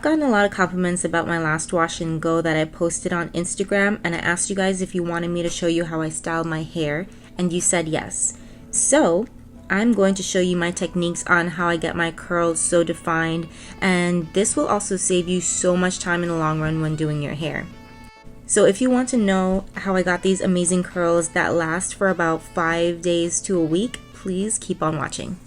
I've gotten a lot of compliments about my last wash and go that I posted on Instagram, and I asked you guys if you wanted me to show you how I styled my hair, and you said yes. So I'm going to show you my techniques on how I get my curls so defined, and this will also save you so much time in the long run when doing your hair. So if you want to know how I got these amazing curls that last for about 5 days to a week, please keep on watching.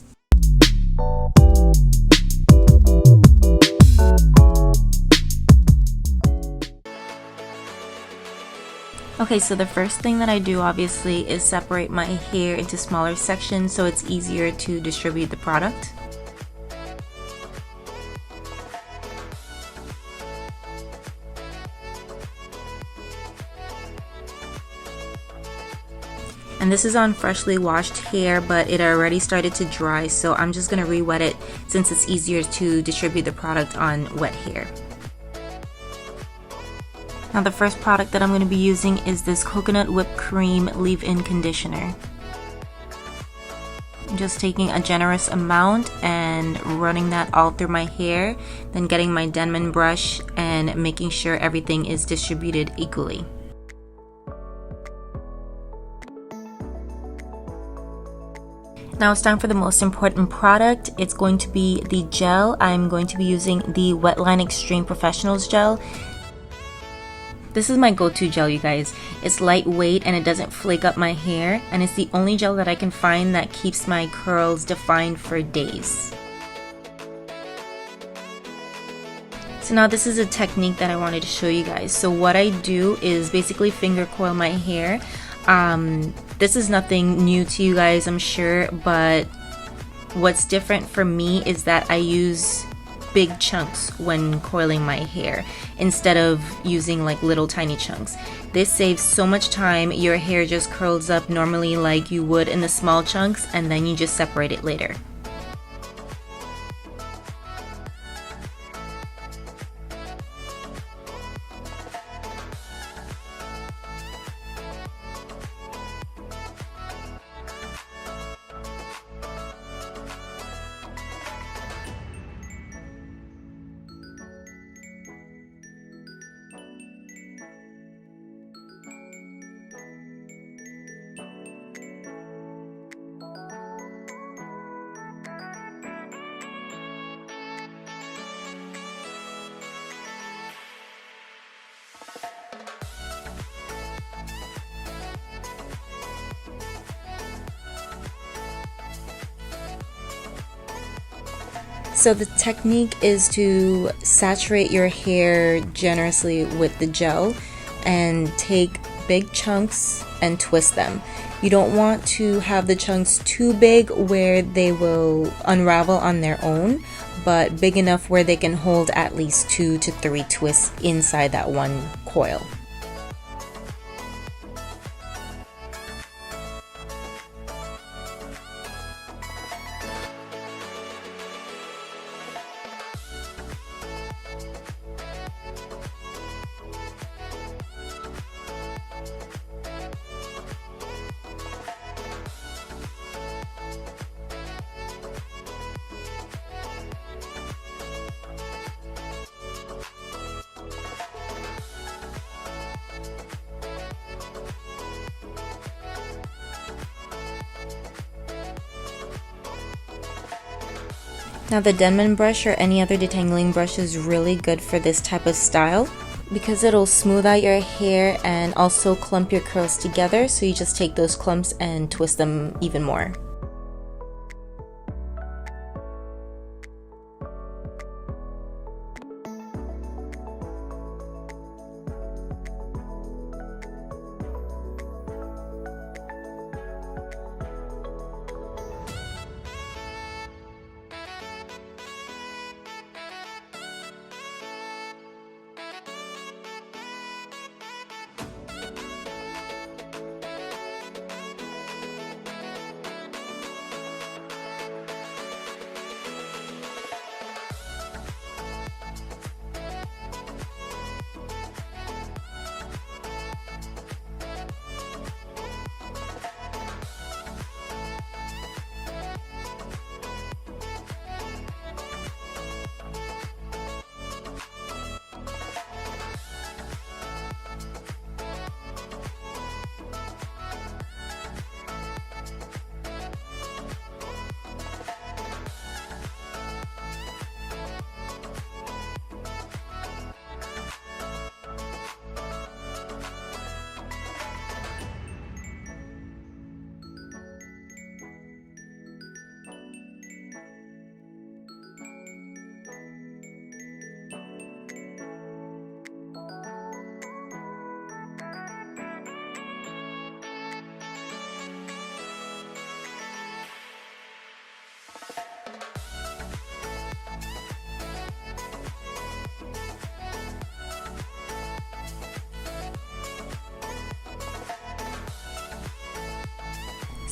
Okay, so the first thing that I do obviously is separate my hair into smaller sections so it's easier to distribute the product. And this is on freshly washed hair, but it already started to dry, so I'm just going to re-wet it since it's easier to distribute the product on wet hair. Now the first product that I'm going to be using is this coconut whipped cream leave-in conditioner. I'm just taking a generous amount and running that all through my hair, then getting my Denman brush and making sure everything is distributed equally. Now it's time for the most important product. It's going to be the gel. I'm going to be using the Wetline Extreme Professionals gel. This is my go-to gel, you guys. It's lightweight and it doesn't flake up my hair, and it's the only gel that I can find that keeps my curls defined for days. So now this is a technique that I wanted to show you guys. So what I do is basically finger coil my hair. This is nothing new to you guys, I'm sure, but what's different for me is that I use big chunks when coiling my hair instead of using like little tiny chunks. This saves so much time. Your hair just curls up normally like you would in the small chunks, and then you just separate it later. So the technique is to saturate your hair generously with the gel and take big chunks and twist them. You don't want to have the chunks too big where they will unravel on their own, but big enough where they can hold at least 2 to 3 twists inside that one coil. Now the Denman brush or any other detangling brush is really good for this type of style because it'll smooth out your hair and also clump your curls together, so you just take those clumps and twist them even more.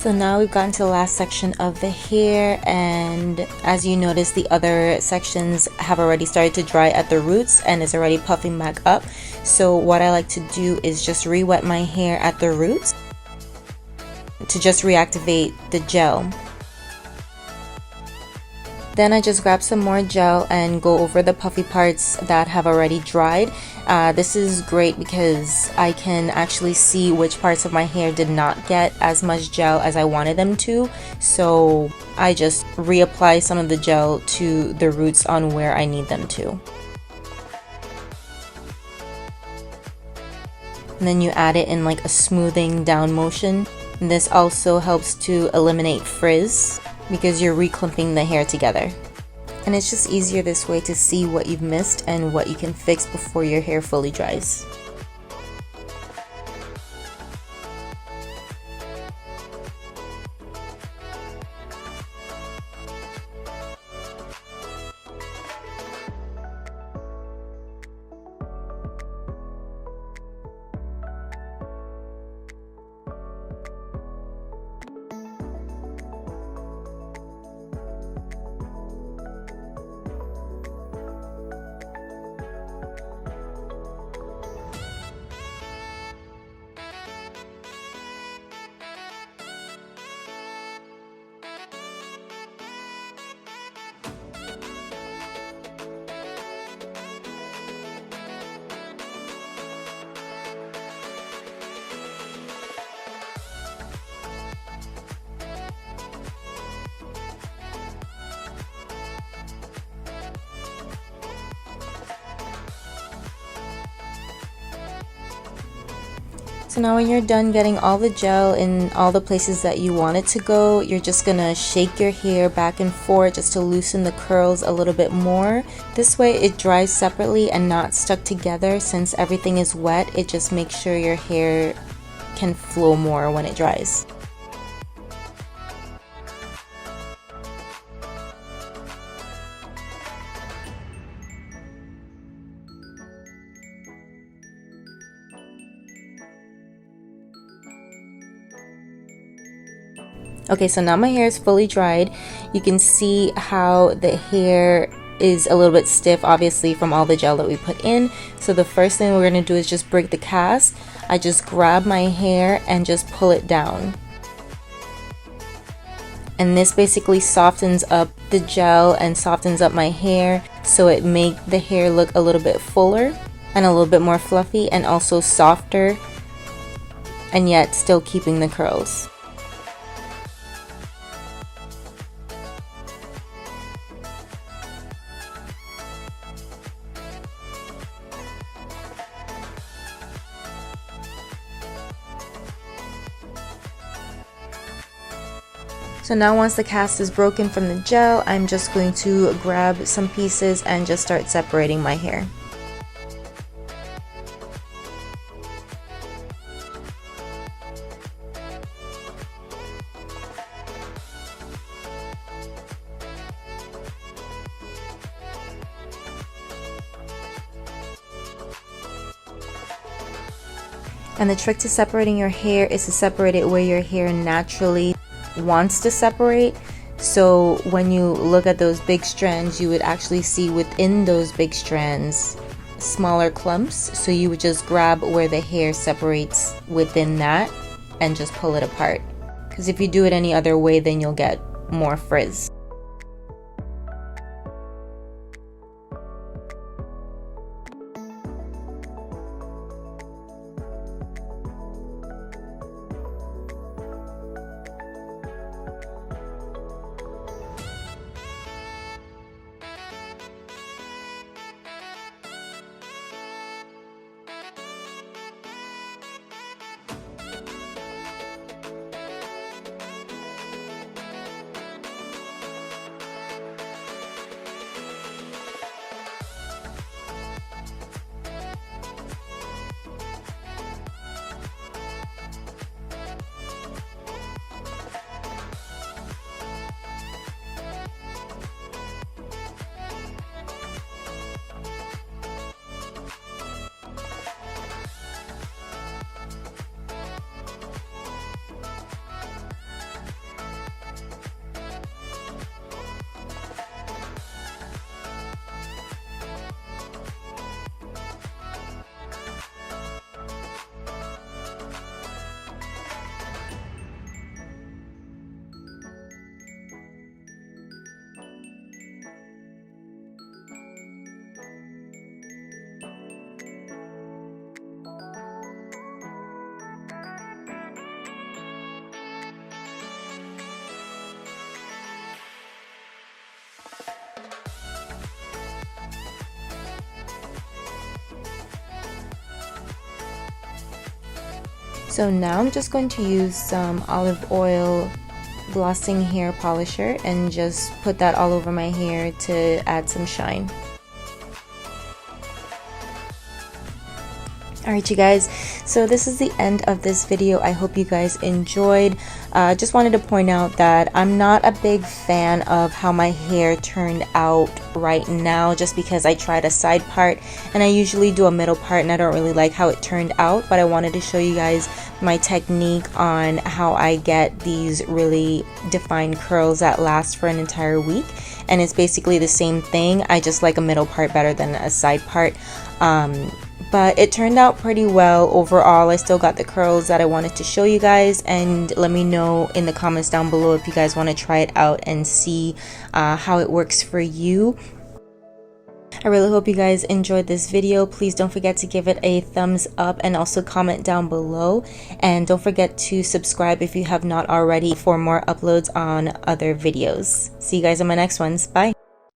So now we've gotten to the last section of the hair, and as you notice, the other sections have already started to dry at the roots and is already puffing back up. So what I like to do is just re-wet my hair at the roots to just reactivate the gel. Then I just grab some more gel and go over the puffy parts that have already dried. This is great because I can actually see which parts of my hair did not get as much gel as I wanted them to. So I just reapply some of the gel to the roots on where I need them to. And then you add it in like a smoothing down motion. And this also helps to eliminate frizz, because you're reclipping the hair together. And it's just easier this way to see what you've missed and what you can fix before your hair fully dries. So now when you're done getting all the gel in all the places that you want it to go, you're just gonna shake your hair back and forth just to loosen the curls a little bit more. This way it dries separately and not stuck together. Since everything is wet, it just makes sure your hair can flow more when it dries. Okay, so now my hair is fully dried. You can see how the hair is a little bit stiff, obviously from all the gel that we put in. So the first thing we're going to do is just break the cast. I just grab my hair and just pull it down. And this basically softens up the gel and softens up my hair, so it makes the hair look a little bit fuller and a little bit more fluffy and also softer, and yet still keeping the curls. So now once the cast is broken from the gel, I'm just going to grab some pieces and just start separating my hair. And the trick to separating your hair is to separate it where your hair naturally wants to separate. So when you look at those big strands, you would actually see within those big strands smaller clumps. So you would just grab where the hair separates within that and just pull it apart. Because if you do it any other way, then you'll get more frizz. So now I'm just going to use some olive oil glossing hair polisher and just put that all over my hair to add some shine. Alright you guys, so this is the end of this video. I hope you guys enjoyed. Just wanted to point out that I'm not a big fan of how my hair turned out right now, just because I tried a side part and I usually do a middle part and I don't really like how it turned out, but I wanted to show you guys my technique on how I get these really defined curls that last for an entire week. And it's basically the same thing, I just like a middle part better than a side part. But it turned out pretty well overall. I still got the curls that I wanted to show you guys, and let me know in the comments down below if you guys want to try it out and see how it works for you. I really hope you guys enjoyed this video. Please don't forget to give it a thumbs up and also comment down below, and don't forget to subscribe if you have not already for more uploads on other videos. See you guys in my next ones. Bye.